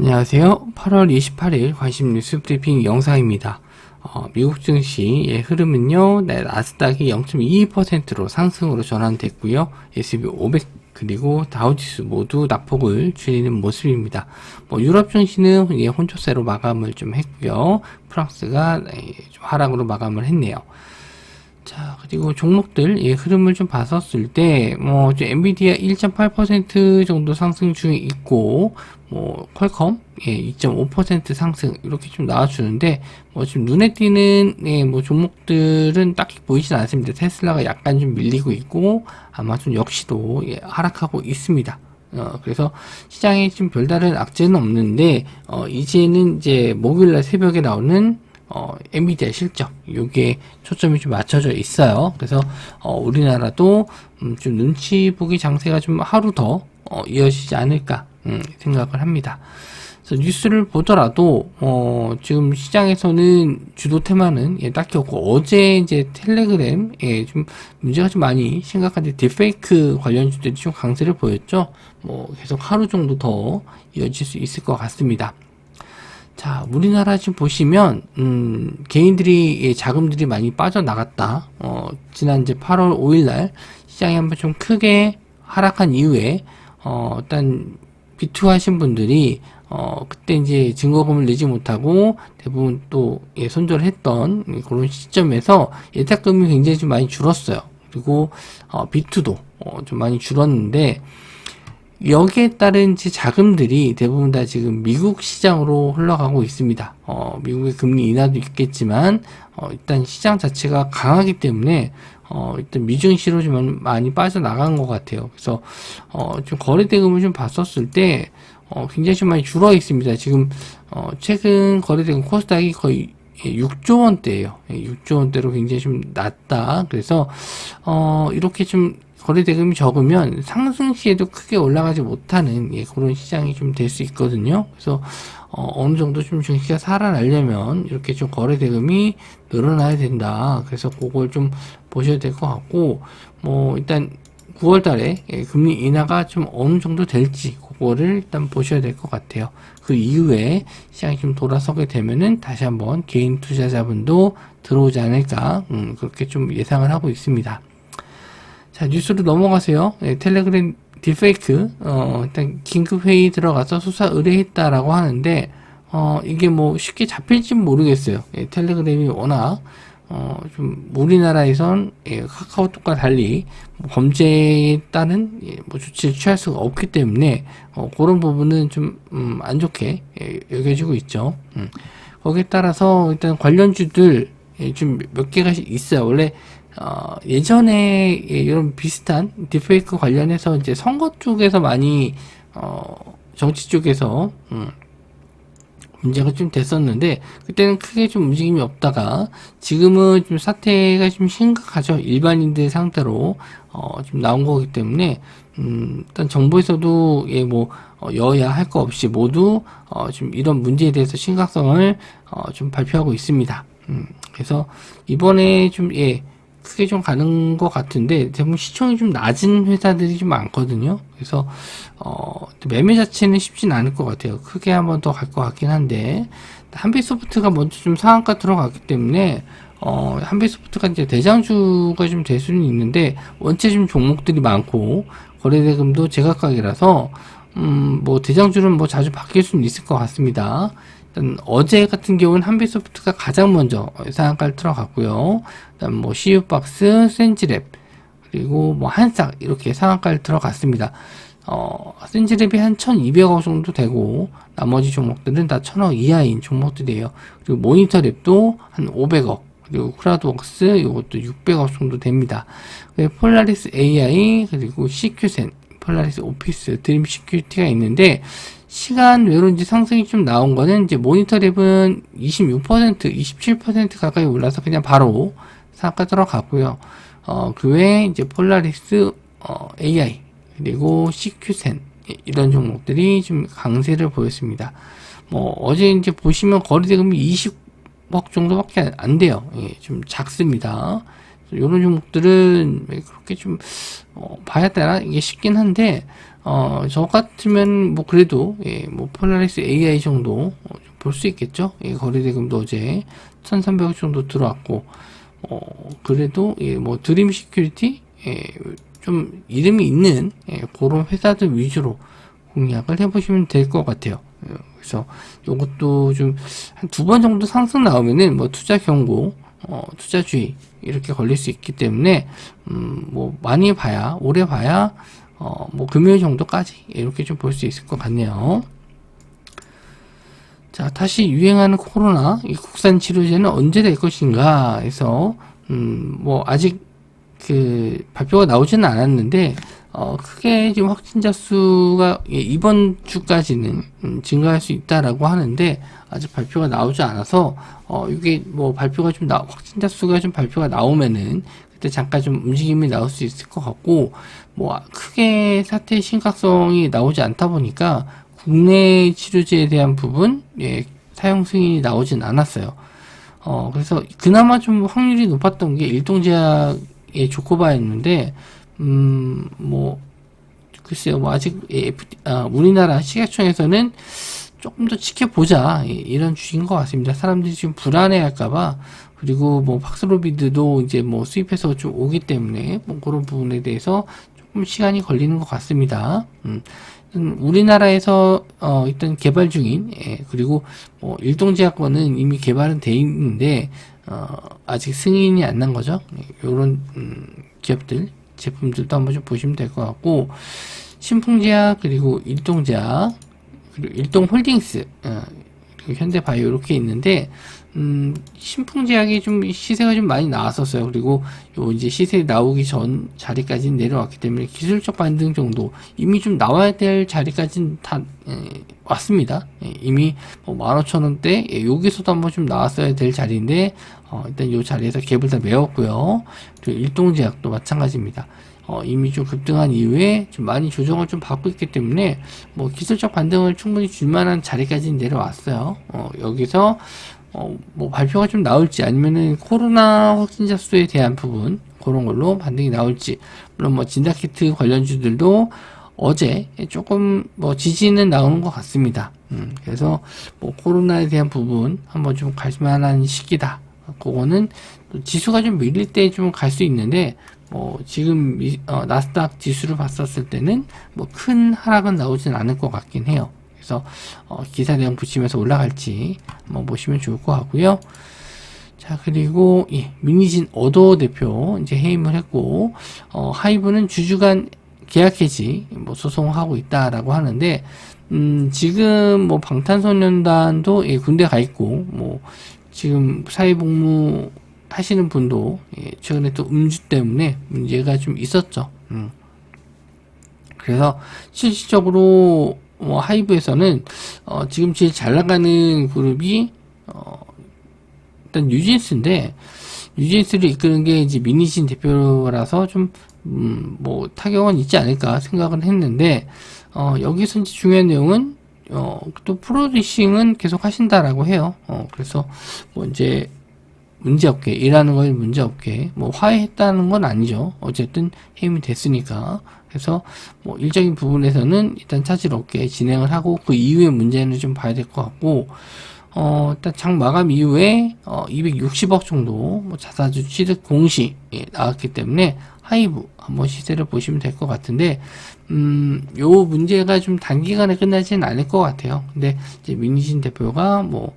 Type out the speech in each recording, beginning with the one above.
안녕하세요. 8월 28일 관심 뉴스 브리핑 영상입니다. 미국 증시의 흐름은요, 나스닥이 0.22%로 상승으로 전환됐고요. S&P 500 그리고 다우지수 모두 낙폭을 줄이는 모습입니다. 유럽 증시는 혼조세로 마감을 좀 했고요. 프랑스가 좀 하락으로 마감을 했네요. 자, 그리고 종목들 흐름을 좀 봤었을 때, 좀 엔비디아 1.8% 정도 상승 중에 있고, 퀄컴 2.5% 상승 이렇게 좀 나와주는데, 지금 눈에 띄는 종목들은 딱히 보이진 않습니다. 테슬라가 약간 좀 밀리고 있고, 아마존 역시도 하락하고 있습니다. 그래서 시장에 지금 별다른 악재는 없는데, 이제는 이제 목요일날 새벽에 나오는 엔비디아 실적, 요게 초점이 좀 맞춰져 있어요. 그래서, 우리나라도, 좀 눈치 보기 장세가 좀 하루 더, 이어지지 않을까, 생각을 합니다. 그래서 뉴스를 보더라도, 지금 시장에서는 주도 테마는, 딱히 없고, 어제 이제 텔레그램에 좀 문제가 좀 많이 심각한데, 딥페이크 관련주들이 좀 강세를 보였죠. 계속 하루 정도 더 이어질 수 있을 것 같습니다. 자, 우리나라 지금 보시면, 개인들이, 자금들이 많이 빠져나갔다. 지난 이제 8월 5일날 시장이 한번 좀 크게 하락한 이후에, 일단, 비투 하신 분들이, 그때 이제 증거금을 내지 못하고 대부분 또, 손절을 했던 그런 시점에서 예탁금이 굉장히 좀 많이 줄었어요. 그리고, 비투도, 좀 많이 줄었는데, 여기에 따른 자금들이 대부분 다 지금 미국 시장으로 흘러가고 있습니다. 미국의 금리 인하도 있겠지만, 일단 시장 자체가 강하기 때문에, 일단 미증시로 좀 많이 빠져나간 것 같아요. 그래서, 좀 거래대금을 좀 봤었을 때, 굉장히 좀 많이 줄어 있습니다. 지금, 최근 거래대금 코스닥이 거의 6조 원대예요. 6조 원대로 굉장히 좀 낮다. 그래서, 이렇게 좀, 거래 대금이 적으면 상승 시에도 크게 올라가지 못하는 그런 시장이 좀 될 수 있거든요. 그래서 어느 정도 좀 증시가 살아나려면 이렇게 좀 거래 대금이 늘어나야 된다. 그래서 그걸 좀 보셔야 될 것 같고, 일단 9월 달에 금리 인하가 좀 어느 정도 될지 그거를 일단 보셔야 될 것 같아요. 그 이후에 시장이 좀 돌아서게 되면은 다시 한번 개인 투자자분도 들어오지 않을까, 그렇게 좀 예상을 하고 있습니다. 자, 뉴스로 넘어가세요. 텔레그램 딥페이크, 일단 긴급회의 들어가서 수사 의뢰했다라고 하는데, 이게 쉽게 잡힐진 모르겠어요. 텔레그램이 워낙, 좀, 우리나라에선, 카카오톡과 달리, 범죄에 따른, 조치를 취할 수가 없기 때문에, 그런 부분은 좀, 안 좋게, 여겨지고 있죠. 거기에 따라서, 일단 관련주들, 좀 몇 개가 있어요. 원래, 예전에 이런 비슷한 딥페이크 관련해서 이제 선거 쪽에서 많이 정치 쪽에서 문제가 좀 됐었는데 그때는 크게 좀 움직임이 없다가 지금은 좀 사태가 좀 심각하죠. 일반인들 상대로 좀 나온 거기 때문에 일단 정부에서도 여야 할 거 없이 모두 좀 이런 문제에 대해서 심각성을 좀 발표하고 있습니다. 그래서 이번에 좀 크게 좀 가는 것 같은데 대부분 시총이 좀 낮은 회사들이 좀 많거든요. 그래서 매매 자체는 쉽진 않을 것 같아요. 크게 한번 더 갈 것 같긴 한데 한빛소프트가 먼저 좀 상한가 들어갔기 때문에 한빛소프트가 이제 대장주가 좀 될 수는 있는데 원체 좀 종목들이 많고 거래대금도 제각각이라서 대장주는 자주 바뀔 수는 있을 것 같습니다. 어제 같은 경우는 한빛소프트가 가장 먼저 상한가를 들어갔고요. 그다음 CU박스, 센지랩, 그리고 한싹 이렇게 상한가를 들어갔습니다. 센지랩이 한 1200억 정도 되고 나머지 종목들은 다 1000억 이하인 종목들이에요. 그리고 모니터랩도 한 500억, 그리고 크라우드웍스 이것도 600억 정도 됩니다. 그리고 폴라리스 AI, 그리고 CQ센, 폴라리스 오피스, 드림 시큐리티가 있는데 시간 외로 이제 상승이 좀 나온 거는 이제 모니터랩은 26%, 27% 가까이 올라서 그냥 바로 상가 들어갔고요. 그 외에 이제 폴라리스, AI, 그리고 CQ센, 이런 종목들이 좀 강세를 보였습니다. 어제 이제 보시면 거래대금이 20억 정도밖에 안 돼요. 좀 작습니다. 이런 종목들은 그렇게 좀 봐야 되나 이게 쉽긴 한데 저 같으면 뭐 그래도 뭐 폴라리스 AI 정도 볼 수 있겠죠. 거래대금도 어제 1,300억 정도 들어왔고, 그래도 뭐 드림 시큐리티 좀 이름이 있는 그런 회사들 위주로 공략을 해보시면 될 것 같아요. 그래서 요것도 좀 한 2번 정도 상승 나오면은 뭐 투자 경고, 투자 주의 이렇게 걸릴 수 있기 때문에 뭐 많이 봐야, 오래 봐야 뭐 금요일 정도까지 이렇게 좀 볼 수 있을 것 같네요. 자, 다시 유행하는 코로나, 이 국산 치료제는 언제 될 것인가 해서 뭐 아직 그 발표가 나오지는 않았는데 크게 지금 확진자 수가 이번 주까지는 증가할 수 있다라고 하는데 아직 발표가 나오지 않아서 이게 뭐 발표가 좀 확진자 수가 좀 발표가 나오면은 그때 잠깐 좀 움직임이 나올 수 있을 것 같고, 뭐 크게 사태의 심각성이 나오지 않다 보니까 국내 치료제에 대한 부분 사용 승인이 나오진 않았어요. 그래서 그나마 좀 확률이 높았던 게 일동제약의 조코바였는데 뭐 글쎄요, 뭐 아직 우리나라 식약청에서는 조금 더 지켜보자 이런 주의인 것 같습니다. 사람들이 지금 불안해할까봐. 그리고 뭐 팍스로비드도 이제 뭐 수입해서 좀 오기 때문에 뭐 그런 부분에 대해서 조금 시간이 걸리는 것 같습니다. 우리나라에서 일단 개발 중인 그리고 뭐 일동제약과는 이미 개발은 돼 있는데 아직 승인이 안 난 거죠. 요런 기업들 제품들도 한번 좀 보시면 될 것 같고, 신풍제약 그리고 일동제약 그리고 일동홀딩스 그리고 현대바이오 이렇게 있는데 신풍제약이 좀 시세가 좀 많이 나왔었어요. 그리고 요 이제 시세 나오기 전 자리까지 내려왔기 때문에 기술적 반등 정도 이미 좀 나와야 될 자리까지는 다 왔습니다. 이미 뭐 15,000원대 여기서도 한번 좀 나왔어야 될 자리인데 일단 요 자리에서 갭을 다 메웠고요. 그리고 일동제약도 마찬가지입니다. 이미 좀 급등한 이후에 좀 많이 조정을 좀 받고 있기 때문에 뭐 기술적 반등을 충분히 줄 만한 자리까지 내려왔어요. 여기서 뭐 발표가 좀 나올지 아니면은 코로나 확진자 수에 대한 부분 그런 걸로 반등이 나올지, 물론 뭐 진단키트 관련주들도 어제 조금 뭐 지지는 나오는 것 같습니다. 그래서 뭐 코로나에 대한 부분 한번 좀 갈 만한 시기다. 그거는 지수가 좀 밀릴 때 좀 갈 수 있는데 뭐 지금 나스닥 지수를 봤었을 때는 뭐 큰 하락은 나오진 않을 것 같긴 해요. 그래서 기사 내용 붙이면서 올라갈지 한번 보시면 좋을 것 같고요. 자, 그리고 민희진 어도 대표 이제 해임을 했고, 하이브는 주주간 계약 해지 뭐 소송하고 있다라고 하는데, 지금 뭐 방탄소년단도 군대 가 있고, 뭐 지금 사회복무 하시는 분도 최근에 또 음주 때문에 문제가 좀 있었죠. 그래서 실질적으로 하이브에서는 지금 제일 잘 나가는 그룹이 일단 뉴진스인데, 뉴진스를 이끄는 게 이제 민희진 대표라서 좀 뭐 타격은 있지 않을까 생각을 했는데, 여기서 이제 중요한 내용은 또 프로듀싱은 계속 하신다라고 해요. 그래서 뭐 이제 문제없게 일하는 거에 문제없게 뭐 화해했다는 건 아니죠. 어쨌든 해임이 됐으니까. 그래서 뭐 일적인 부분에서는 일단 차질 없게 진행을 하고, 그 이후의 문제는 좀 봐야 될 것 같고, 일단 장 마감 이후에 260억 정도 뭐 자사주 취득 공시 나왔기 때문에 하이브 한번 시세를 보시면 될 것 같은데, 요 문제가 좀 단기간에 끝나지는 않을 것 같아요. 근데 이제 민희진 대표가 뭐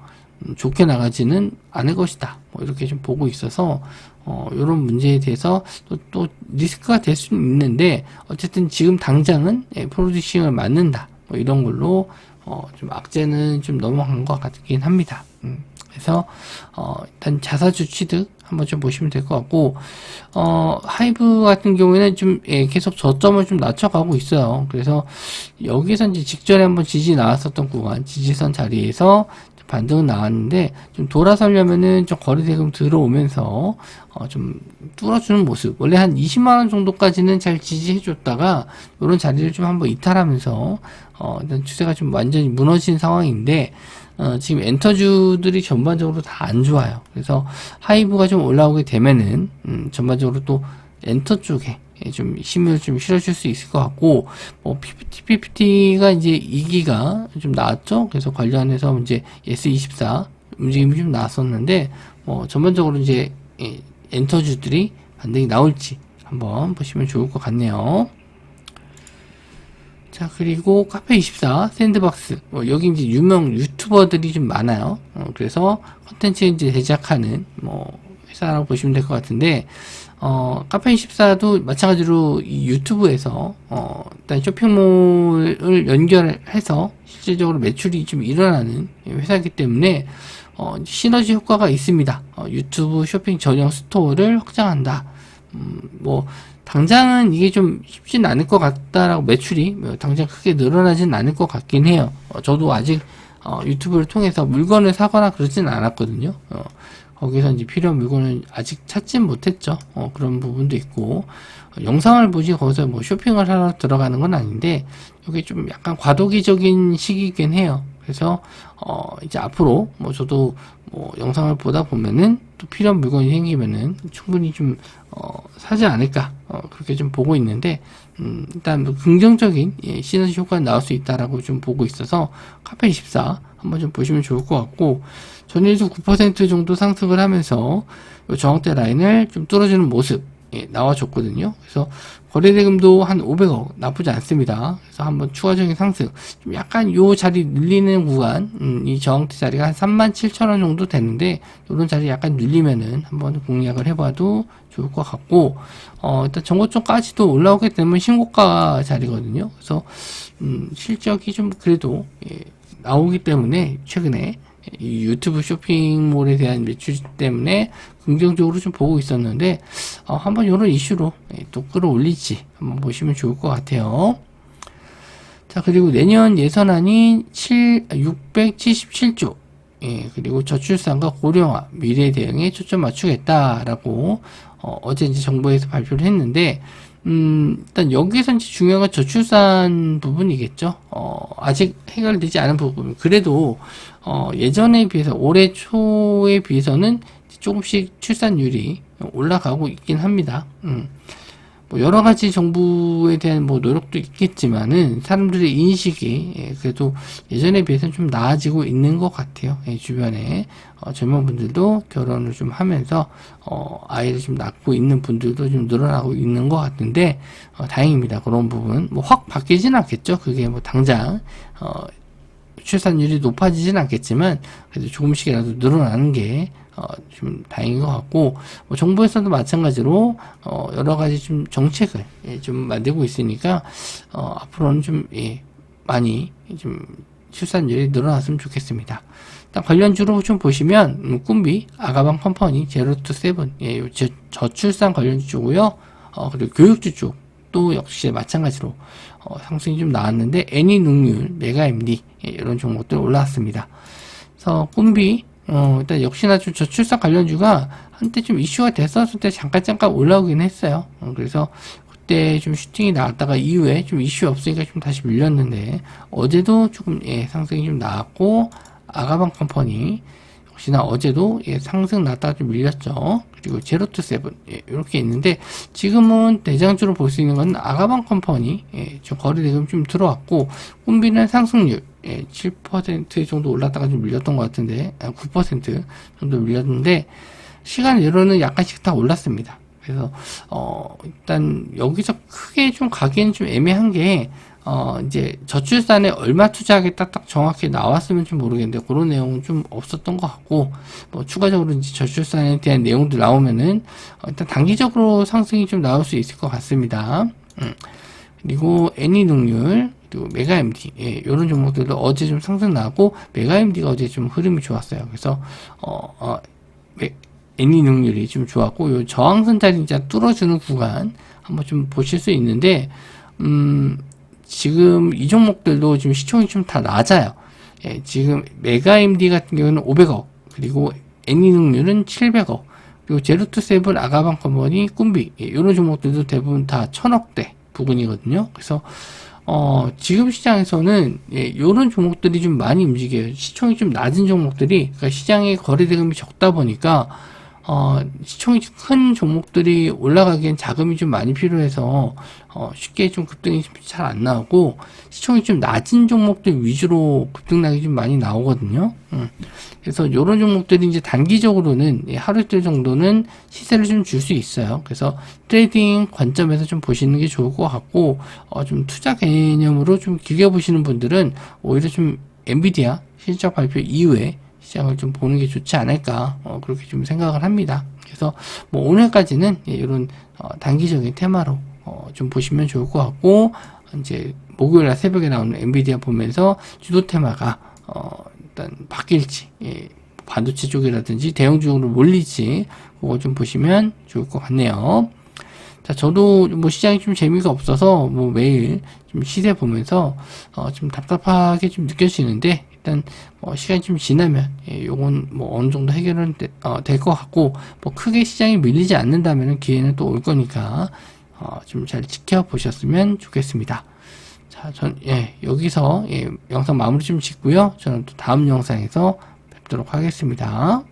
좋게 나가지는 않을 것이다, 뭐 이렇게 좀 보고 있어서 이런 문제에 대해서 또 리스크가 될 수는 있는데, 어쨌든 지금 당장은 프로듀싱을 맞는다, 뭐 이런 걸로 좀 악재는 좀 넘어간 것 같긴 합니다. 그래서 일단 자사주 취득 한번 좀 보시면 될 것 같고, 하이브 같은 경우에는 좀 계속 저점을 좀 낮춰가고 있어요. 그래서 여기서 이제 직전에 한번 지지 나왔었던 구간, 지지선 자리에서 반등은 나왔는데, 좀 돌아서려면은 좀 거래대금 들어오면서 좀 뚫어주는 모습, 원래 한 20만원 정도까지는 잘 지지해줬다가 이런 자리를 좀 한번 이탈하면서 일단 추세가 좀 완전히 무너진 상황인데, 지금 엔터주들이 전반적으로 다 안 좋아요. 그래서 하이브가 좀 올라오게 되면은 전반적으로 또 엔터 쪽에 좀 힘을 좀 실어줄 수 있을 것 같고, 뭐 PPT가 이제 2기가 좀 나왔죠. 그래서 관련해서 이제 S24 움직임이 좀 나왔었는데, 전반적으로 이제 엔터주들이 반등이 나올지 한번 보시면 좋을 것 같네요. 자, 그리고 카페24 샌드박스, 여기 이제 유명 유튜버들이 좀 많아요. 그래서 컨텐츠 이제 제작하는 회사라고 보시면 될 것 같은데, 카페24도 마찬가지로 이 유튜브에서 일단 쇼핑몰을 연결해서 실질적으로 매출이 좀 일어나는 회사이기 때문에 시너지 효과가 있습니다. 유튜브 쇼핑 전용 스토어를 확장한다. 당장은 이게 좀 쉽진 않을 것 같다라고, 매출이 당장 크게 늘어나진 않을 것 같긴 해요. 저도 아직 유튜브를 통해서 물건을 사거나 그러진 않았거든요. 거기서 이제 필요한 물건을 아직 찾진 못했죠. 그런 부분도 있고, 영상을 보지 거기서 쇼핑을 하러 들어가는 건 아닌데, 이게 좀 약간 과도기적인 시기이긴 해요. 그래서 이제 앞으로 저도 영상을 보다 보면은 또 필요한 물건이 생기면은 충분히 좀 사지 않을까, 그렇게 좀 보고 있는데, 일단 긍정적인 시너지 효과가 나올 수 있다라고 좀 보고 있어서 카페24 한번 좀 보시면 좋을 것 같고, 전일도 9% 정도 상승을 하면서 저항대 라인을 좀 뚫어주는 모습 나와줬거든요. 그래서 거래대금도 한 500억 나쁘지 않습니다. 그래서 한번 추가적인 상승, 좀 약간 요 자리 늘리는 구간, 이 저항대 자리가 한 37,000원 정도 되는데, 요런 자리 약간 늘리면은 한번 공략을 해봐도 좋을 것 같고, 일단 전고점까지도 올라오게 되면 신고가 자리거든요. 그래서 실적이 좀 그래도 나오기 때문에 최근에 이 유튜브 쇼핑몰에 대한 매출 때문에 긍정적으로 좀 보고 있었는데, 한번 이런 이슈로 또 끌어올릴지 한번 보시면 좋을 것 같아요. 자, 그리고 내년 예산안이 677조, 그리고 저출산과 고령화, 미래 대응에 초점 맞추겠다라고 어제 이제 정부에서 발표를 했는데, 일단 여기에서 이제 중요한 건 저출산 부분이겠죠. 아직 해결되지 않은 부분. 그래도 예전에 비해서, 올해 초에 비해서는 조금씩 출산율이 올라가고 있긴 합니다. 여러 가지 정부에 대한 노력도 있겠지만은, 사람들의 인식이 그래도 예전에 비해서는 좀 나아지고 있는 것 같아요. 주변에 젊은 분들도 결혼을 좀 하면서 아이를 좀 낳고 있는 분들도 좀 늘어나고 있는 것 같은데, 다행입니다. 그런 부분 확 바뀌진 않겠죠. 그게 당장 출산율이 높아지진 않겠지만, 그래도 조금씩이라도 늘어나는 게 좀 다행인 것 같고, 정부에서도 마찬가지로 여러 가지 좀 정책을 좀 만들고 있으니까 앞으로는 좀 많이 좀 출산율이 늘어났으면 좋겠습니다. 일단 관련주로 좀 보시면 꿈비, 아가방 컴퍼니, 제로투세븐, 저출산 관련주 쪽이고요. 그리고 교육주 쪽도 역시 마찬가지로 상승이 좀 나왔는데, 애니능률, 메가MD 이런 종목들 올라왔습니다. 그래서 꿈비 일단 역시나 좀 저출산 관련주가 한때 좀 이슈가 됐었을 때 잠깐 올라오긴 했어요. 그래서 그때 좀 슈팅이 나왔다가 이후에 좀 이슈 없으니까 좀 다시 밀렸는데, 어제도 조금 상승이 좀 나왔고, 아가방 컴퍼니 역시나 어제도 상승 나왔다가 좀 밀렸죠. 그리고 제로투세븐 이렇게 있는데, 지금은 대장주로 볼 수 있는 건 아가방 컴퍼니 좀 거래대금 좀 들어왔고, 꿈비는 상승률 7% 정도 올랐다가 좀 밀렸던 것 같은데, 9% 정도 밀렸는데, 시간 내로는 약간씩 다 올랐습니다. 그래서 일단 여기서 크게 좀 가기엔 좀 애매한 게, 이제 저출산에 얼마 투자하겠다 딱 정확히 나왔으면 좀 모르겠는데, 그런 내용은 좀 없었던 것 같고, 추가적으로 이제 저출산에 대한 내용도 나오면은 일단 단기적으로 상승이 좀 나올 수 있을 것 같습니다. 그리고 애니능률, 그리고 메가MD, 이런 종목들도 어제 좀 상승 나고, 메가MD가 어제 좀 흐름이 좋았어요. 그래서 애니능률이 좀 좋았고, 요 저항선 자리 진짜 뚫어주는 구간 한번 좀 보실 수 있는데, 지금 이 종목들도 지금 시총이 좀 다 낮아요. 지금 메가MD 같은 경우는 500억, 그리고 애니능률은 700억, 그리고 제로투세븐, 아가방 컴퍼니, 꿈비, 이런 종목들도 대부분 다 1000억대 부근이거든요. 그래서 지금 시장에서는 이런 종목들이 좀 많이 움직여요. 시총이 좀 낮은 종목들이, 그러니까 시장에 거래대금이 적다 보니까 시총이 큰 종목들이 올라가기엔 자금이 좀 많이 필요해서 쉽게 좀 급등이 잘 안 나오고, 시총이 좀 낮은 종목들 위주로 급등락이 좀 많이 나오거든요. 그래서 이런 종목들이 이제 단기적으로는 하루 이틀 정도는 시세를 좀 줄 수 있어요. 그래서 트레이딩 관점에서 좀 보시는 게 좋을 것 같고, 좀 투자 개념으로 좀 길게 보시는 분들은 오히려 좀 엔비디아 실적 발표 이후에 시장을 좀 보는 게 좋지 않을까, 그렇게 좀 생각을 합니다. 그래서 뭐 오늘까지는 이런 단기적인 테마로 좀 보시면 좋을 것 같고, 이제 목요일날 새벽에 나오는 엔비디아 보면서 주도 테마가 일단 바뀔지, 반도체 쪽이라든지 대형주로 몰릴지 그거 좀 보시면 좋을 것 같네요. 자, 저도 뭐 시장이 좀 재미가 없어서 뭐 매일 좀 시세 보면서 좀 답답하게 좀 느껴지는데, 일단 시간이 좀 지나면 요건 뭐 어느 정도 해결은 될 것 같고, 뭐 크게 시장이 밀리지 않는다면 기회는 또 올 거니까 좀 잘 지켜보셨으면 좋겠습니다. 자, 여기서 영상 마무리 좀 짓고요. 저는 또 다음 영상에서 뵙도록 하겠습니다.